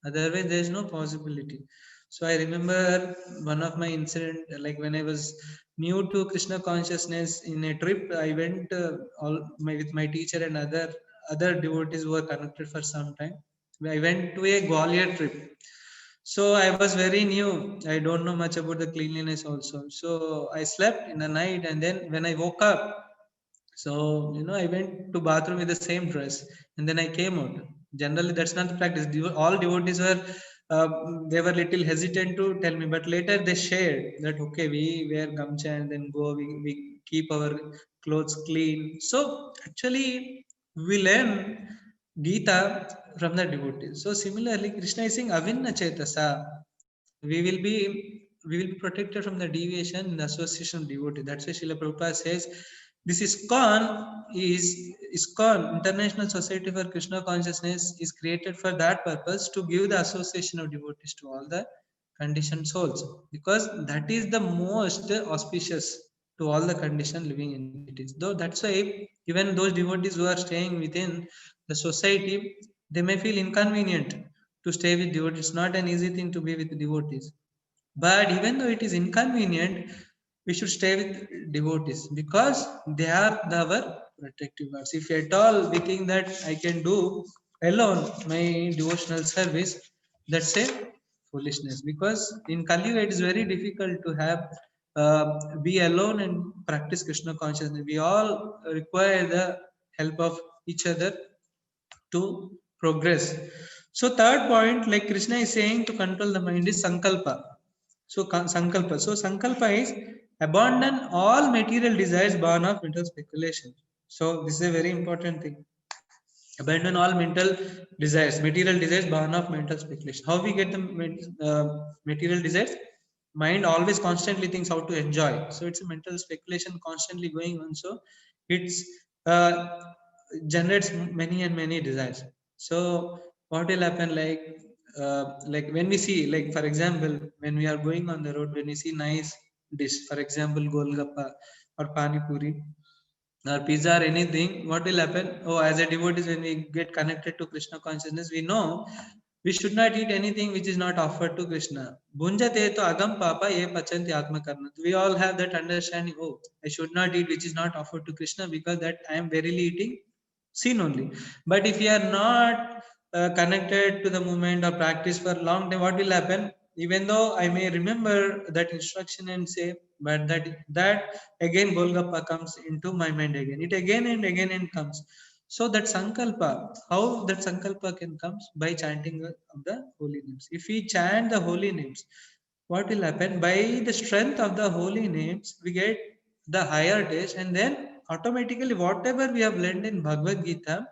Otherwise, there is no possibility. So I remember one of my incident, like when I was new to Krishna consciousness in a trip, I went with my teacher and other devotees who were connected for some time. I went to a Gwalior trip. So I was very new. I don't know much about the cleanliness also. So I slept in the night, and then when I woke up, so I went to bathroom with the same dress, and then I came out. Generally, that's not the practice. All devotees were they were little hesitant to tell me, but later they shared that okay, we wear gamcha and then go. We keep our clothes clean. So actually, we learn Gita from the devotees. So similarly, Krishna is saying Avinna Chetasa. We will be protected from the deviation in the association of devotee. That's why Srila Prabhupada says this ISKCON, International Society for Krishna Consciousness, is created for that purpose, to give the association of devotees to all the conditioned souls, because that is the most auspicious to all the conditioned living entities. Though that's why even those devotees who are staying within the society, they may feel inconvenient to stay with devotees. It's not an easy thing to be with devotees. But even though it is inconvenient, we should stay with devotees because they are our protective guards. If at all we think that I can do alone my devotional service, that's a foolishness. Because in Kali Yuga, it is very difficult to have be alone and practice Krishna consciousness. We all require the help of each other to progress. So third point, like Krishna is saying, to control the mind is sankalpa. So sankalpa. So sankalpa is abandon all material desires born of mental speculation. So this is a very important thing. Abandon all mental desires, material desires born of mental speculation. How we get the material desires? Mind always constantly thinks how to enjoy. So it's a mental speculation constantly going on. So it's generates many and many desires. So what will happen, like when we see, like for example, when we are going on the road, when we see nice dish, for example golgappa or pani puri or pizza or anything, what will happen? Oh, as a devotee, when we get connected to Krishna consciousness, we know we should not eat anything which is not offered to Krishna. Bhunjate to agam papa ye pachanti atma karna. We all have that understanding. Oh, I should not eat which is not offered to Krishna, because that I am verily eating sin only. But if you are not connected to the movement or practice for a long time, what will happen? Even though I may remember that instruction and say, but that again Golgappa comes into my mind again. It again and comes. So that sankalpa, how that sankalpa can comes? By chanting of the holy names. If we chant the holy names, what will happen? By the strength of the holy names, we get the higher taste, and then automatically whatever we have learned in Bhagavad Gita,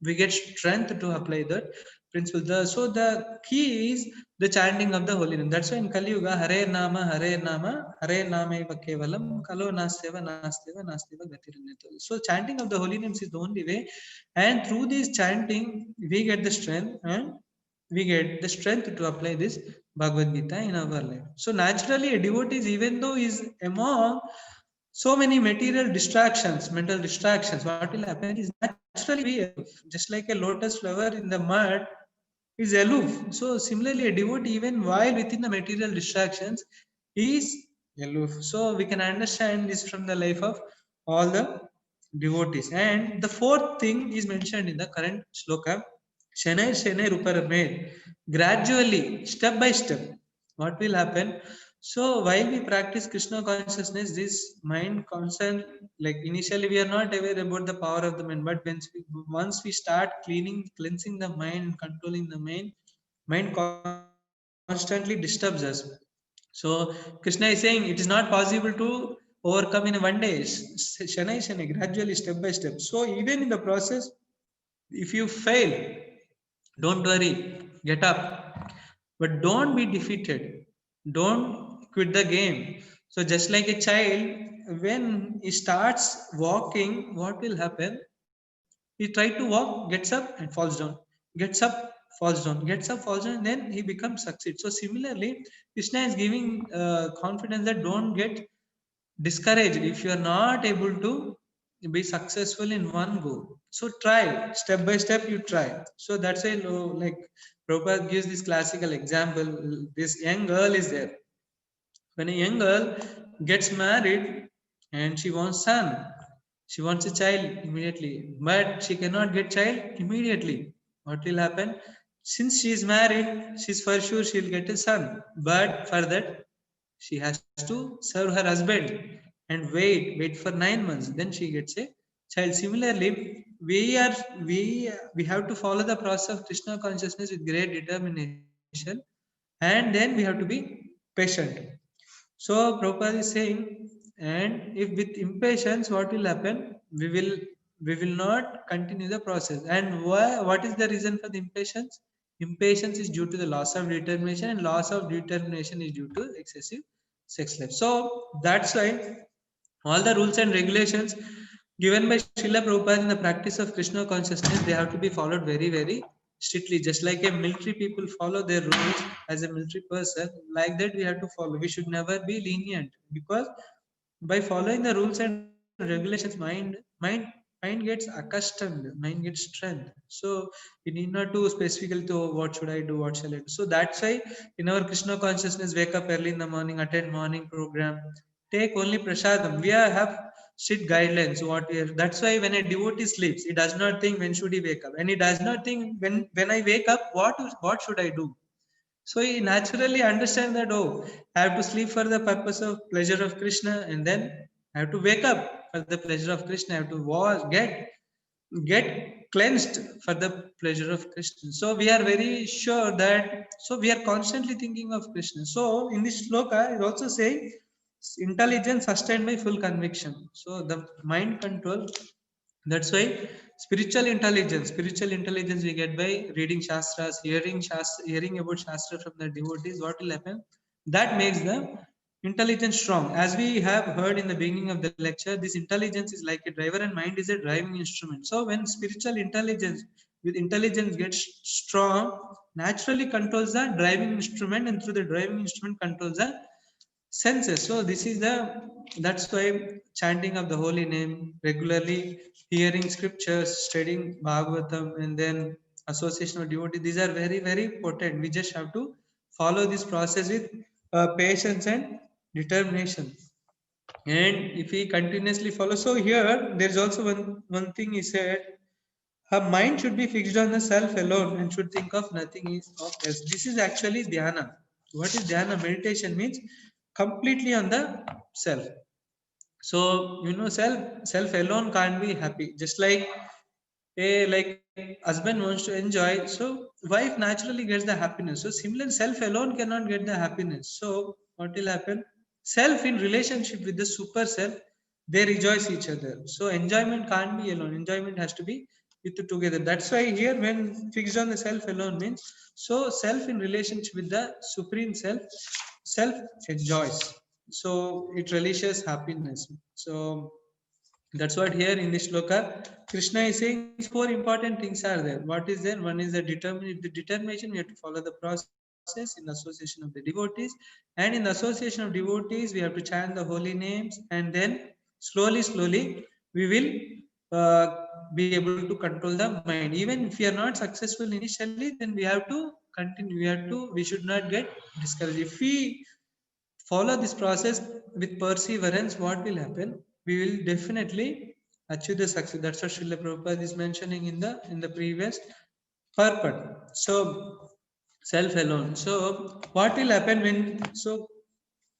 we get strength to apply that principle. So the key is the chanting of the holy name. That's why in Kali Yuga, Hare Nama, Hare Nama, Hare Nama eva kevalam, Kalo Nasteva, Nasteva, Nasteva Gatiranyata. So chanting of the holy names is the only way, and through this chanting, we get the strength, and we get the strength to apply this Bhagavad Gita in our life. So naturally, a devotee, even though is among so many material distractions, mental distractions, what will happen is naturally be aloof. Just like a lotus flower in the mud is aloof. So similarly, a devotee, even while within the material distractions, is aloof. So we can understand this from the life of all the devotees. And the fourth thing is mentioned in the current sloka, Shanai Shanai Ruparamed. Gradually, step by step, what will happen? So while we practice Krishna consciousness, this mind constant, like initially we are not aware about the power of the mind, but once we start cleansing the mind, controlling the mind constantly disturbs us. So Krishna is saying it is not possible to overcome in one day. Shanai Shanai, gradually, step by step. So even in the process, if you fail, don't worry, get up. But don't be defeated. Don't quit the game. So, just like a child, when he starts walking, what will happen? He try to walk, gets up, and falls down. Gets up, falls down. Gets up, falls down, and then he becomes succeed. So, similarly, Krishna is giving confidence that don't get discouraged if you are not able to be successful in one go. So try step by step, you try. So that's a like Prabhupada gives this classical example. This young girl is there. When a young girl gets married and she wants son, she wants a child immediately, but she cannot get child immediately. What will happen? Since she is married, she's for sure she'll get a son. But for that, she has to serve her husband and wait for 9 months. Then she gets a child. Similarly, we have to follow the process of Krishna consciousness with great determination, and then we have to be patient. So Prabhupada is saying, And if with impatience, what will happen? We will not continue the process. And why? What is the reason for the impatience? Impatience is due to the loss of determination, and loss of determination is due to excessive sex life. So that's why all the rules and regulations given by Srila Prabhupada in the practice of Krishna consciousness, they have to be followed very, very strictly. Just like a military people follow their rules as a military person, like that we have to follow. We should never be lenient, because by following the rules and regulations, mind gets accustomed, mind gets strength. So we need not to specifically to what should I do, what shall I do. So that's why in our Krishna consciousness, wake up early in the morning, attend morning program, take only prasadam. We have strict guidelines. What we have. That's why when a devotee sleeps, he does not think when should he wake up, and he does not think when I wake up, what should I do. So he naturally understand that, oh, I have to sleep for the purpose of pleasure of Krishna, and then I have to wake up for the pleasure of Krishna. I have to wash, get cleansed for the pleasure of Krishna. So we are very sure that, so we are constantly thinking of Krishna. So in this shloka, it also saying intelligence sustained by full conviction. So the mind control, that's why spiritual intelligence we get by reading shastras, hearing about shastra from the devotees. What will happen? That makes the intelligence strong. As we have heard in the beginning of the lecture, this intelligence is like a driver, and mind is a driving instrument. So when spiritual intelligence with intelligence gets strong, naturally controls the driving instrument, and through the driving instrument controls the senses. So this is the, that's why chanting of the holy name regularly, hearing scriptures, studying Bhagavatam, and then association of devotee, these are very, very potent. We just have to follow this process with patience and determination. And if we continuously follow, so here there's also one thing he said, her mind should be fixed on the self alone and should think of nothing of else. This is actually dhyana. What is dhyana? Meditation means completely on the self. So self alone can't be happy. Just like a husband wants to enjoy, so wife naturally gets the happiness. So similar, self alone cannot get the happiness. So what will happen? Self in relationship with the super self, they rejoice each other. So enjoyment can't be alone. Enjoyment has to be with the together. That's why here when fixed on the self alone means, so self in relationship with the supreme self, self enjoys. So it relishes happiness. So that's what here in this shloka, Krishna is saying four important things are there. What is there? One is the determination. We have to follow the process in association of the devotees. And in the association of devotees, we have to chant the holy names. And then slowly, we will be able to control the mind. Even if we are not successful initially, then we have to continue. We should not get discouraged. If we follow this process with perseverance, what will happen? We will definitely achieve the success. That's what Srila Prabhupada is mentioning in the previous purport. So self alone. So what will happen when, so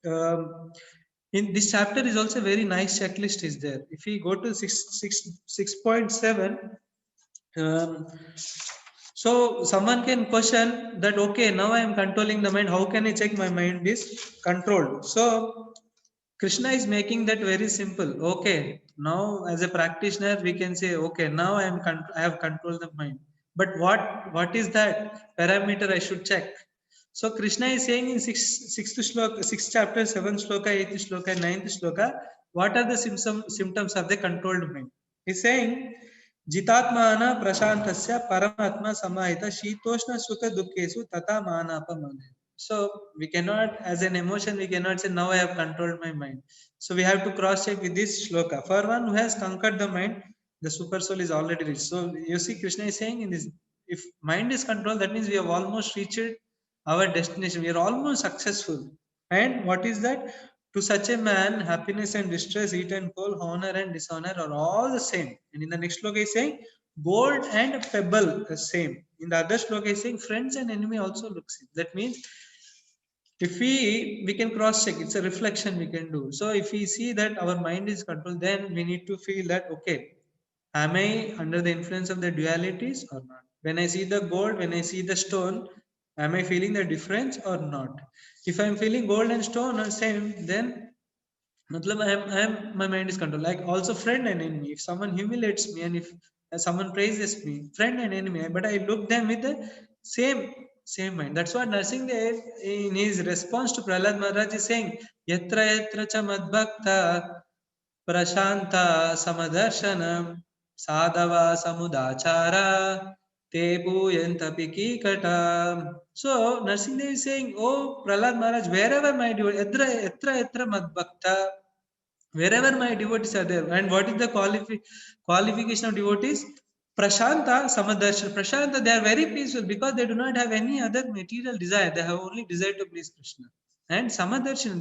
um, in this chapter is also very nice checklist is there. If we go to 6.7, um, so someone can question that, okay, now I am controlling the mind. How can I check my mind is controlled? So Krishna is making that very simple. Okay, now as a practitioner, we can say, okay, now I have controlled the mind. But what is that parameter I should check? So Krishna is saying in sixth shloka, sixth chapter, seventh shloka, eighth shloka, ninth shloka, what are the symptoms of the controlled mind? He's saying, Jitatmana prashantasya paramatma samahita shitoshna sukha dukhesu tata manapamane. So we cannot, as an emotion, we cannot say now I have controlled my mind. So we have to cross check with this shloka. For one who has conquered the mind, the super soul is already reached. So you see, Krishna is saying in this, if mind is controlled, that means we have almost reached our destination. We are almost successful. And what is that? To such a man, happiness and distress, heat and cold, honor and dishonor are all the same. And in the next shloka is saying, gold and pebble the same. In the other shloka is saying, friends and enemy also look same. That means if we can cross check, it's a reflection we can do. So if we see that our mind is controlled, then we need to feel that, okay, am I under the influence of the dualities or not? When I see the gold, when I see the stone, am I feeling the difference or not? If I'm feeling gold and stone are same, then Matlab, my mind is controlled. Like also friend and enemy. If someone humiliates me and if someone praises me, friend and enemy, but I look them with the same mind. That's what Narsinghdev in his response to Prahlad Maharaj is saying, Yatra yatra cha madbhakta prashanta samadarshanam sadhava samudachara te bhuyanta pikikata. So Narsinghdev is saying, oh Prahlad Maharaj, wherever my devotee, yatra madbhakta, wherever my devotees are there. And what is the qualification of devotees? Prashanta Samadarshana. Prashanta, they are very peaceful because they do not have any other material desire. They have only desire to please Krishna. And Samadarshana,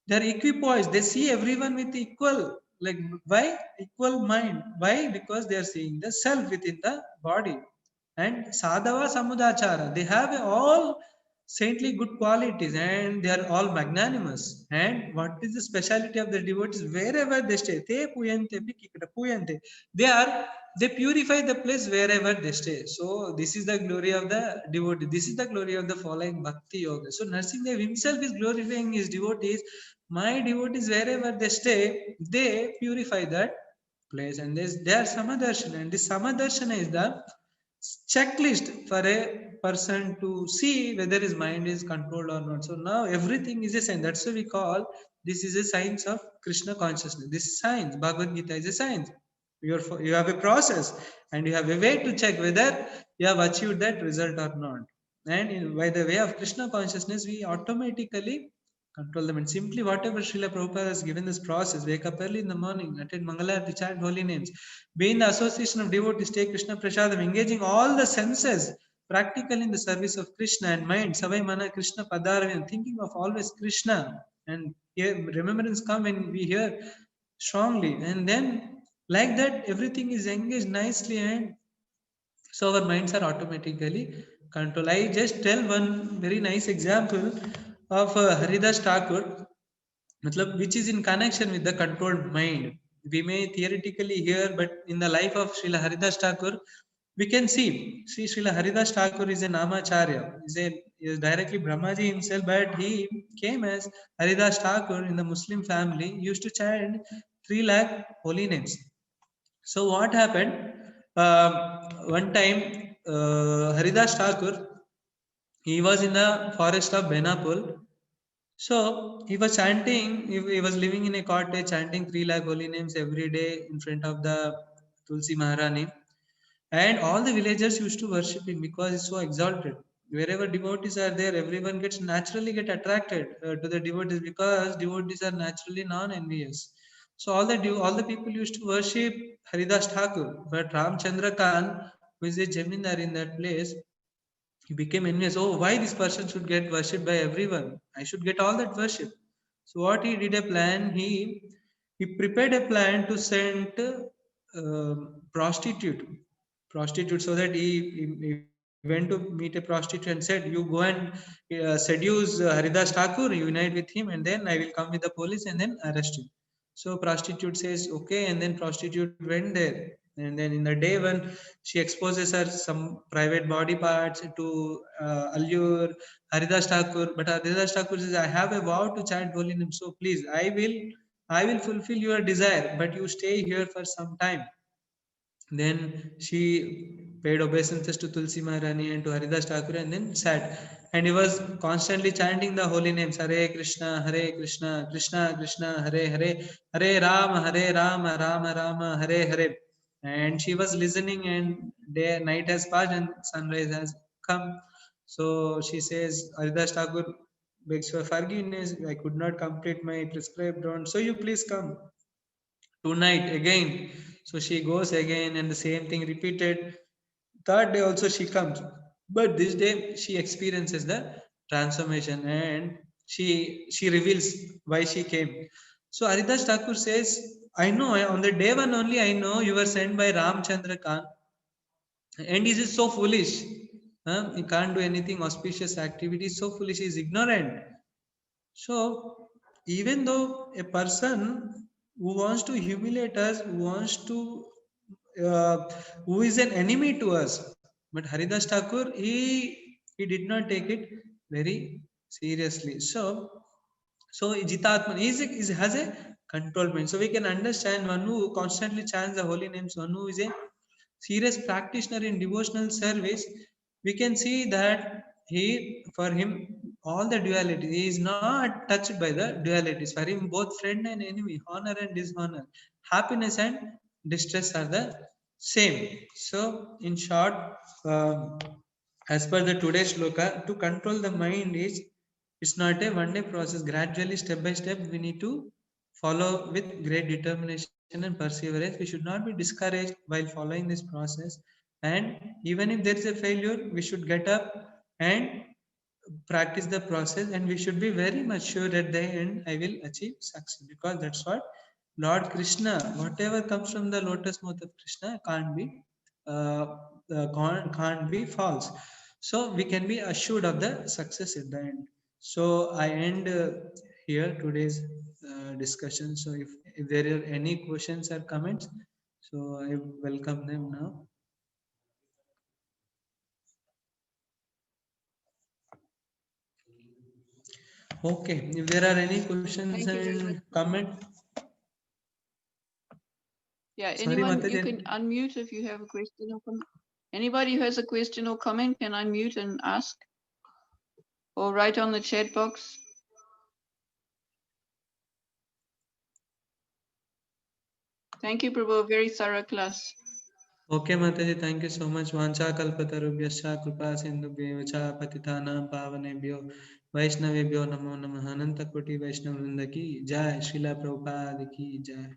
they are equipoised. They see everyone with equal, like why? Equal mind. Why? Because they are seeing the self within the body. And Sadhava Samudachara, they have all saintly good qualities and they are all magnanimous. And what is the speciality of the devotees? Wherever they stay, te puyante pikikata puyante. They purify the place wherever they stay. So this is the glory of the devotee. This is the glory of the following bhakti yoga. So Narsinghdev himself is glorifying his devotees. My devotees, wherever they stay, they purify that place. And their Samadarshana. And this Samadarshana is the checklist for a person to see whether his mind is controlled or not. So now everything is a sign. That's why we call this is a science of Krishna consciousness. This is science. Bhagavad Gita is a science. You have a process and you have a way to check whether you have achieved that result or not. And by the way of Krishna consciousness, we automatically control them. And simply whatever Srila Prabhupada has given this process, wake up early in the morning, attend Mangalarti, chant holy names, be in the association of devotees, take Krishna Prasadam, engaging all the senses practically in the service of Krishna and mind, Savai Mana Krishna Padaravan, thinking of always Krishna. And here remembrance come when we hear strongly. And then like that, everything is engaged nicely and so our minds are automatically controlled. I just tell one very nice example of Haridas Thakur, which is in connection with the controlled mind. We may theoretically hear, but in the life of Srila Haridas Thakur, we can see Srila Haridas Thakur is a Namacharya, is directly Brahmaji himself, but he came as Haridas Thakur in the Muslim family, used to chant 3 lakh holy names. So what happened? One time, Haridas Thakur, he was in the forest of Benapul. So he was chanting, he was living in a cottage, chanting 3 lakh holy names every day in front of the Tulsi Maharani. And all the villagers used to worship him because he's so exalted. Wherever devotees are there, everyone gets naturally get attracted to the devotees because devotees are naturally non-envious. So all the people used to worship Haridas Thakur, but Ramchandra Khan, who is a Jamindar in that place, he became envious. Oh, why this person should get worshipped by everyone? I should get all that worship. So what he did a plan, he prepared a plan to send prostitute so that he went to meet a prostitute and said, you go and seduce Haridas Thakur, unite with him, and then I will come with the police and then arrest him. So prostitute says okay, and then prostitute went there. And then in the day when she exposes her some private body parts to allure Haridas Thakur, but Haridas Thakur says, I have a vow to chant holy name, so please, I will fulfill your desire, but you stay here for some time. Then she paid obeisances to Tulsi Maharani and to Haridas Thakur and then sat. And he was constantly chanting the holy names Hare Krishna, Krishna Krishna, Hare Hare, Hare Rama, Rama Rama, Hare Hare. And she was listening, and night has passed and sunrise has come. So she says, Haridas Thakur begs for forgiveness. I could not complete my prescribed round. So you please come tonight again. So she goes again, and the same thing repeated. Third day also she comes, but this day she experiences the transformation, and she reveals why she came. So Haridas Thakur says, I know on the day one only I know you were sent by Ramchandra Khan, and he is so foolish. He can't do anything auspicious activity. So foolish, he is ignorant. So, even though a person who wants to humiliate us, uh, who is an enemy to us, but Haridas Thakur, he did not take it very seriously. So, So Jitatman has a control mind. So we can understand one who constantly chants the holy names, one who is a serious practitioner in devotional service. We can see that for him, all the duality, he is not touched by the dualities. For him, both friend and enemy, honor and dishonor, happiness and distress are the same. So, in short, as per the today's shloka, to control the mind is it's not a one day process. Gradually, step by step, we need to follow with great determination and perseverance. We should not be discouraged while following this process. And even if there is a failure, we should get up and practice the process, and we should be very much sure at the end I will achieve success, because that's what Lord Krishna, whatever comes from the lotus mouth of Krishna uh, can't be false. So we can be assured of the success at the end. So I end here today's discussion. So if there are any questions or comments, so I welcome them now. Okay, if there are any questions Thank you very much. and comment. Yeah, Sorry, anyone, you Mataji. can unmute if you have a question or comment. Anybody who has a question or comment can unmute and ask, or write on the chat box. Thank you, Prabhu. Very thorough class. Okay, Mataji, thank you so much. Vancha kalpatarubhyascha kripa sindhubhyo cha patitanam pavanebhyo vaishnavebhyo namo namaha. Ananta koti Vaishnav Vrinda ki jai. Srila Prabhupada ki jai.